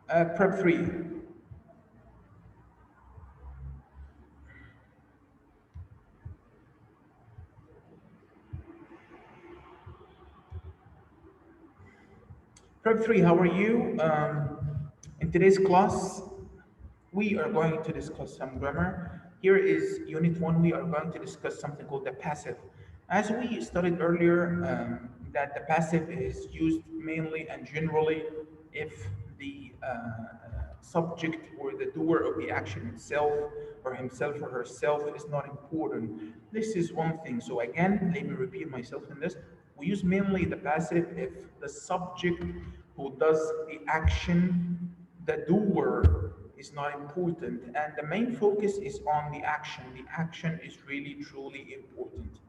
Prep 3. Prep 3, how are you? In today's class, we are going to discuss some grammar. Here is Unit 1. We are going to discuss something called the passive. As we studied earlier, that the passive is used mainly and generally if the subject or the doer of the action itself or himself or herself is not important. This is one thing. So again, let me repeat myself in this. We use mainly the passive if the subject who does the action, the doer, is not important. And the main focus is on the action. The action is really, truly important.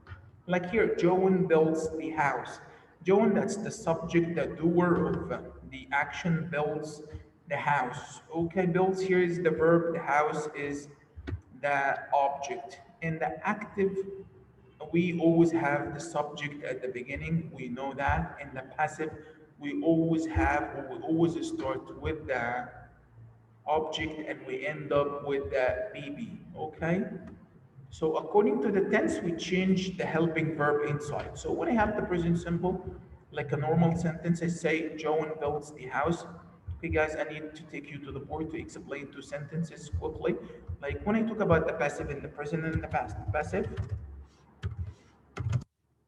Like here, Joan builds the house. Joan, that's the subject, the doer of the action, builds the house. Okay, builds here is the verb, the house is the object. In the active, we always have the subject at the beginning. We know that. In the passive, we always have, or we always start with the object and we end up with the BB. Okay? So according to the tense, we change the helping verb inside. So when I have the present simple, like a normal sentence, I say Joan builds the house. Okay, guys, I need to take you to the board to explain two sentences quickly. Like when I talk about the passive in the present and in the past. Passive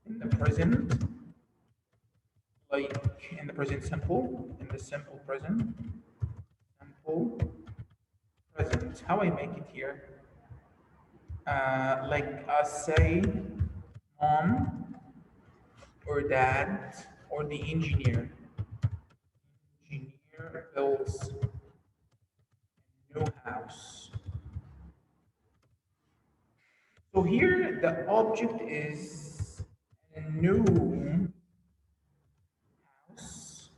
in the present, like in the present simple, in the simple present, simple present. How I make it here? Like I say, mom or dad or the engineer. Engineer builds a new house. So here the object is a new house.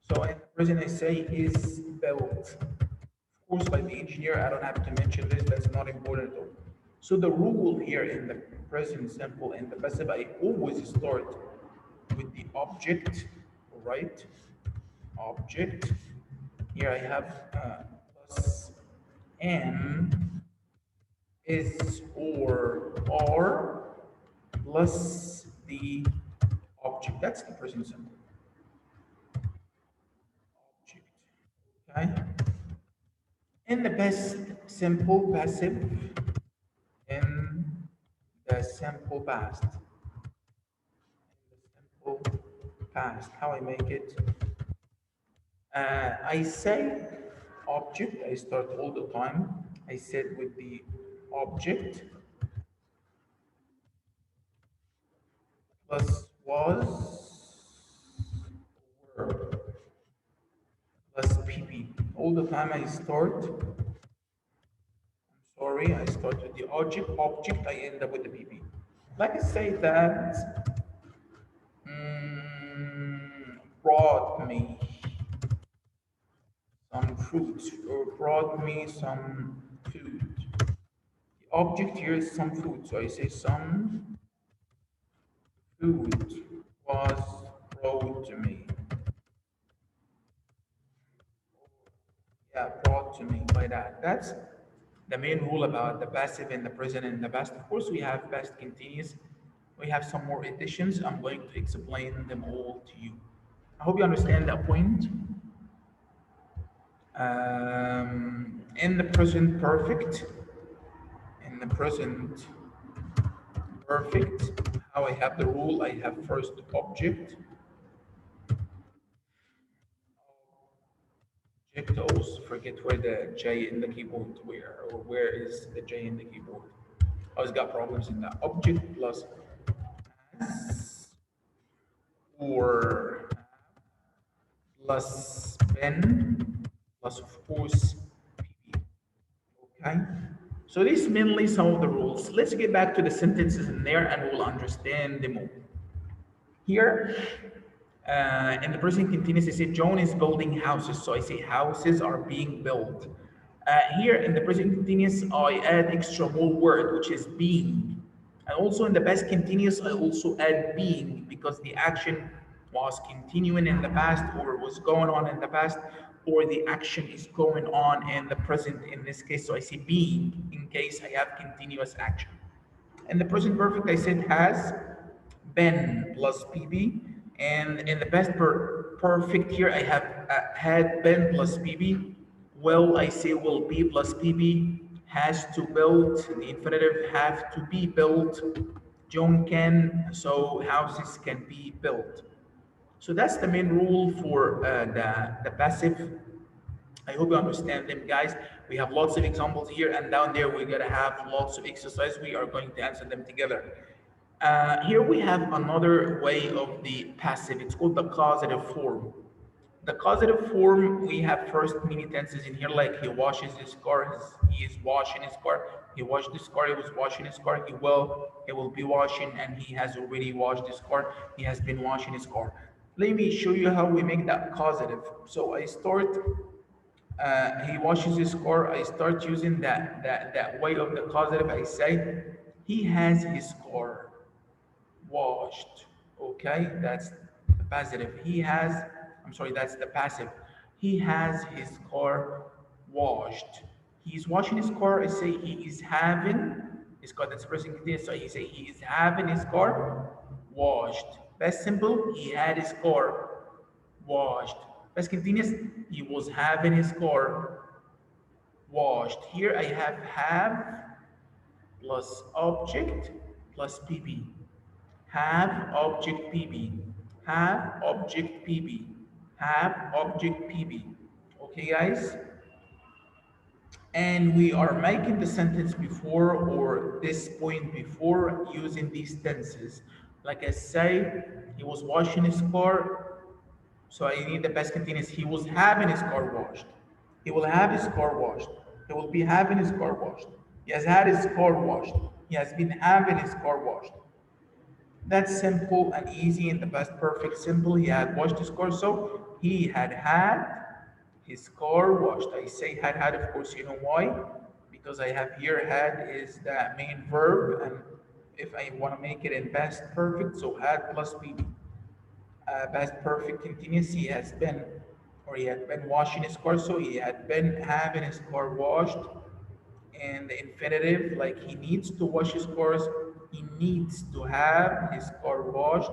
So in the present I say is built. Of course, by the engineer, I don't have to mention this, that's not important at all. So the rule here in the present simple and the passive, I always start with the object, right? Object. Here I have plus n is or are plus the object. That's the present simple. Object. Okay. In the past simple passive, in the simple past. In the simple past. How I make it? I say object. I start all the time. I said with the object plus was were plus pp. All the time I start. Sorry, I start with the object. Object. I end up with the pp. Like I say that brought me some fruit or brought me some food. The object here is some food, so I say some food was brought to me. Yeah, brought to me by that. That's the main rule about the passive and the present and the past. Of course, we have past continuous. We have some more additions. I'm going to explain them all to you. I hope you understand that point. In the present perfect, in the present perfect, how I have the rule, I have first object, object, always forget where the J in the keyboard, where is the J in the keyboard. I always got problems in that. Object plus as or plus pen plus of course PP. Okay. So these mainly some of the rules. Let's get back to the sentences in there and we'll understand them all. Here, in the present continuous, I say John is building houses. So I say houses are being built. Here in the present continuous, I add extra more word, which is being. And also in the past continuous, I also add being because the action was continuing in the past or was going on in the past. or the action is going on in the present in this case. So I say being in case I have continuous action. In the present perfect, I said has been plus bb, and in the past perfect here, I have had been plus bb. Will, I say will be plus bb. Has to build, the infinitive have to be built. John can, so houses can be built. So that's the main rule for the passive. I hope you understand them, guys. We have lots of examples here, and down there we're gonna have lots of exercise. We are going to answer them together. Here we have another way of the passive. It's called the causative form. The causative form, we have first many tenses in here, like he washes his car, he is washing his car, he washed his car, he was washing his car, he will be washing, and he has already washed his car, he has been washing his car. Let me show you how we make that causative. So I start, he washes his car, I start using that way of the causative. I say, he has his car washed. Okay, that's the positive. I'm sorry, that's the passive. He has his car washed. He's washing his car. I say he is having his car. That's present continuous. So he say he is having his car washed. That's simple. He had his car washed. That's continuous. He was having his car washed. Here I have plus object plus pp. Have object PB, have object PB, have object PB. Okay, guys? And we are making the sentence before or this point before using these tenses. Like I say, he was washing his car, so I need the past continuous. He was having his car washed. He will have his car washed. He will be having his car washed. He has had his car washed. He has been having his car washed. That's simple and easy in the past perfect simple. He had washed his car, so he had his car washed. I say had, of course, you know why? Because I have here had is the main verb, and if I want to make it in past perfect, so had plus be past perfect continuous. He has been, or he had been washing his car, so he had been having his car washed. And the infinitive, like he needs to wash his cars, he needs to have his car washed,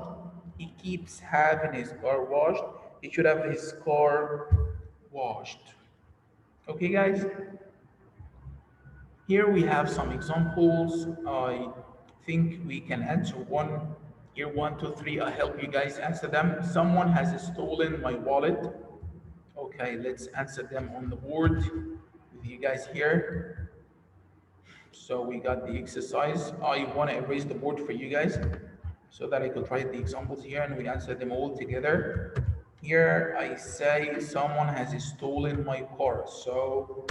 he keeps having his car washed, he should have his car washed. Okay, guys, here we have some examples. I think we can answer one here, one, two, three. I'll help you guys answer them. Someone has stolen my wallet. Okay, let's answer them on the board with you guys here. So we got the exercise. I want to erase the board for you guys so that I could write the examples here and we answer them all together. Here I say someone has stolen my car. So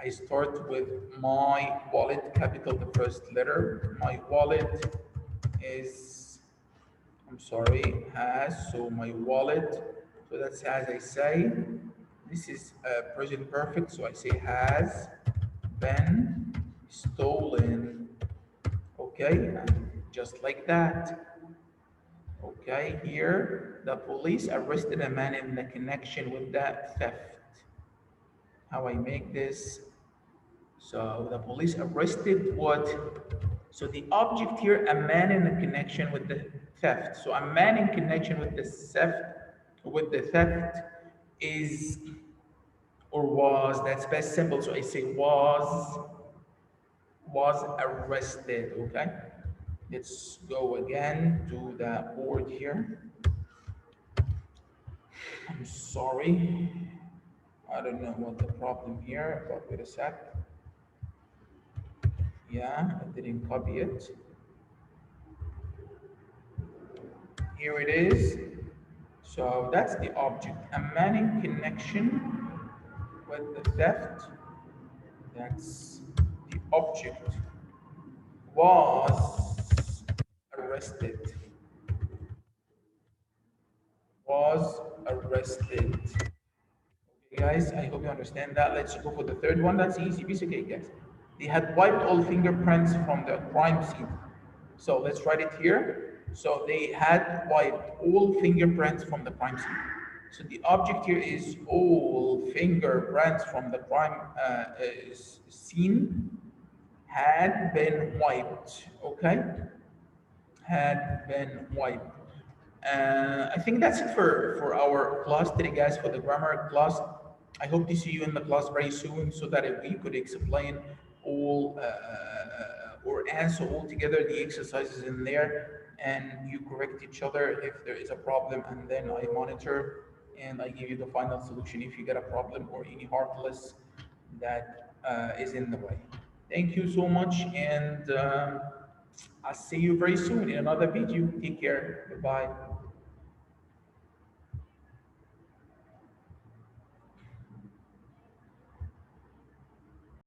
I start with my wallet, capital the first letter. My wallet is, I'm sorry, has, so my wallet. So that's as I say. This is present perfect, so I say has been stolen. Okay, and just like that. Okay, here the police arrested a man in the connection with that theft. How I make this? So the police arrested what? So the object here, a man in a connection with the theft. So a man in connection with the theft is or was. That's best simple. So I say was arrested. Okay. Let's go again to the board here. I'm sorry. I don't know what the problem here, but wait a sec. Yeah, I didn't copy it. Here it is. So that's the object. A man in connection with the theft. That's the object. Was arrested. Was arrested. Okay, guys, I hope you understand that. Let's go for the third one. That's easy piece of cake, guys. They had wiped all fingerprints from the crime scene. So let's write it here. So they had wiped all fingerprints from the crime scene. So the object here is all fingerprints from the crime scene had been wiped. Okay, had been wiped. I think that's it for our class today, guys, for the grammar class. I hope to see you in the class very soon so that we could explain all or answer all together the exercises in there and you correct each other if there is a problem, and then I monitor and I give you the final solution if you get a problem or any heartless that is in the way. Thank you so much, and I'll see you very soon in another video. Take care. Bye bye.